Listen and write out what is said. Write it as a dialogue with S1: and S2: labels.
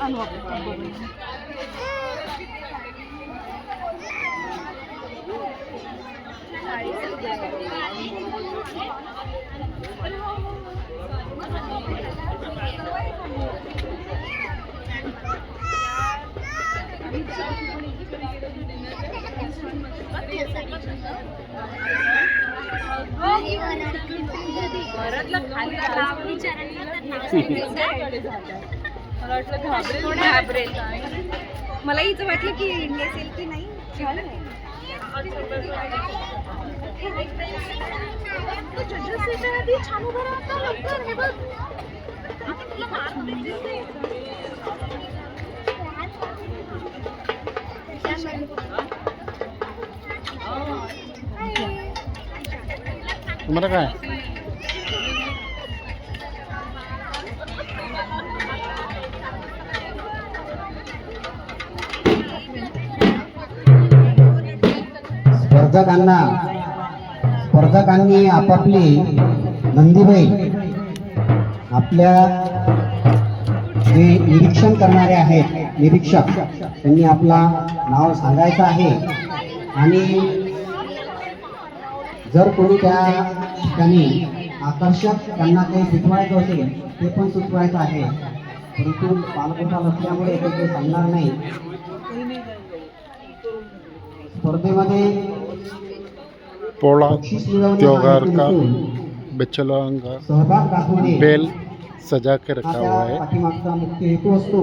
S1: आणू आपण बघून.
S2: मला हिचं वाटलं की नेसेल की नाही. छान आहे. छान उभं राहतं लवकर. हे बघ.
S3: तुम्हाला काय
S4: स्पर्धकांनी आपापली नंदीबैल आपल्या जे निरीक्षण करणारे आहेत निरीक्षक त्यांनी आपला नाव सांगायचं आहे आणि जर कोणी त्या ठिकाणी आकर्षक त्यांना काही सुचवायचं असेल ते पण सुचवायचं आहे, परंतु बालगोपाल असल्यामुळे ते काही सांगणार नाही. स्पर्धेमध्ये
S3: पोळा त्योहार का बेचलंगा
S4: सहभाग दाखवणे
S3: बेल सजा के रखा हुआ है.
S4: पाठीमागचा मुख्य हेतू असतो.